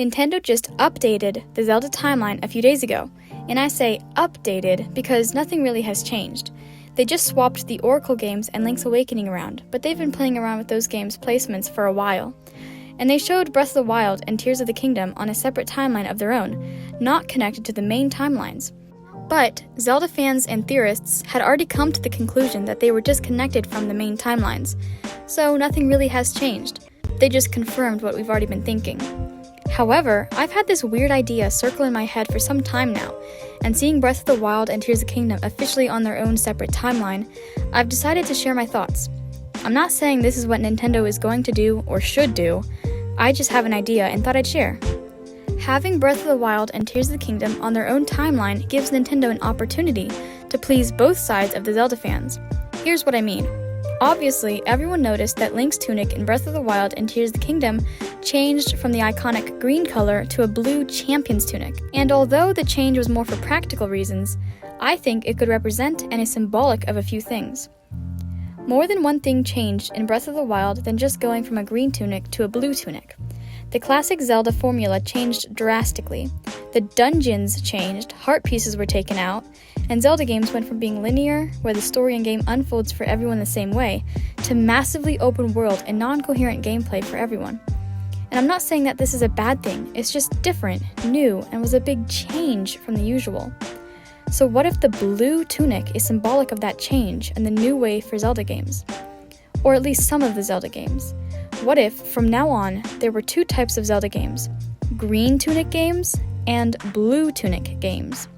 Nintendo just updated the Zelda timeline a few days ago, and I say updated because nothing really has changed. They just swapped the Oracle games and Link's Awakening around, but they've been playing around with those games' placements for a while. And they showed Breath of the Wild and Tears of the Kingdom on a separate timeline of their own, not connected to the main timelines. But Zelda fans and theorists had already come to the conclusion that they were disconnected from the main timelines, so nothing really has changed. They just confirmed what we've already been thinking. However, I've had this weird idea circle in my head for some time now, and seeing Breath of the Wild and Tears of the Kingdom officially on their own separate timeline, I've decided to share my thoughts. I'm not saying this is what Nintendo is going to do or should do, I just have an idea and thought I'd share. Having Breath of the Wild and Tears of the Kingdom on their own timeline gives Nintendo an opportunity to please both sides of the Zelda fans. Here's what I mean. Obviously, everyone noticed that Link's tunic in Breath of the Wild and Tears of the Kingdom changed from the iconic green color to a blue champion's tunic. And although the change was more for practical reasons, I think it could represent and is symbolic of a few things. More than one thing changed in Breath of the Wild than just going from a green tunic to a blue tunic. The classic Zelda formula changed drastically. The dungeons changed, heart pieces were taken out, and Zelda games went from being linear, where the story and game unfolds for everyone the same way, to massively open world and non-coherent gameplay for everyone. And I'm not saying that this is a bad thing, it's just different, new, and was a big change from the usual. So what if the blue tunic is symbolic of that change and the new way for Zelda games? Or at least some of the Zelda games. What if, from now on, there were two types of Zelda games, green tunic games and blue tunic games?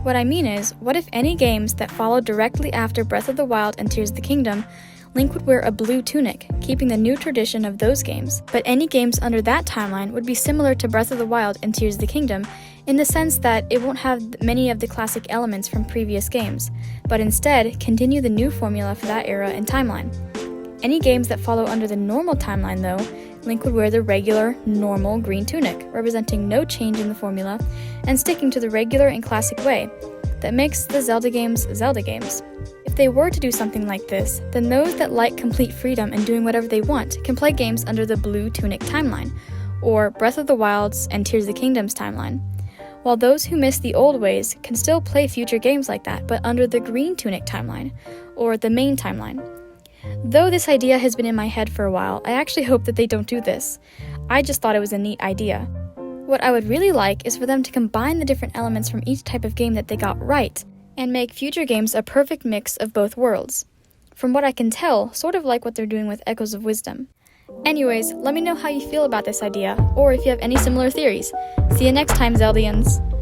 What I mean is, what if any games that followed directly after Breath of the Wild and Tears of the Kingdom, Link would wear a blue tunic, keeping the new tradition of those games, but any games under that timeline would be similar to Breath of the Wild and Tears of the Kingdom in the sense that it won't have many of the classic elements from previous games, but instead continue the new formula for that era and timeline. Any games that follow under the normal timeline, though, Link would wear the regular, normal green tunic, representing no change in the formula, and sticking to the regular and classic way that makes the Zelda games Zelda games. If they were to do something like this, then those that like complete freedom and doing whatever they want can play games under the blue tunic timeline, or Breath of the Wild's and Tears of the Kingdom's timeline, while those who miss the old ways can still play future games like that, but under the green tunic timeline, or the main timeline. Though this idea has been in my head for a while, I actually hope that they don't do this. I just thought it was a neat idea. What I would really like is for them to combine the different elements from each type of game that they got right, and make future games a perfect mix of both worlds. From what I can tell, sort of like what they're doing with Echoes of Wisdom. Anyways, let me know how you feel about this idea, or if you have any similar theories. See you next time, Zeldians!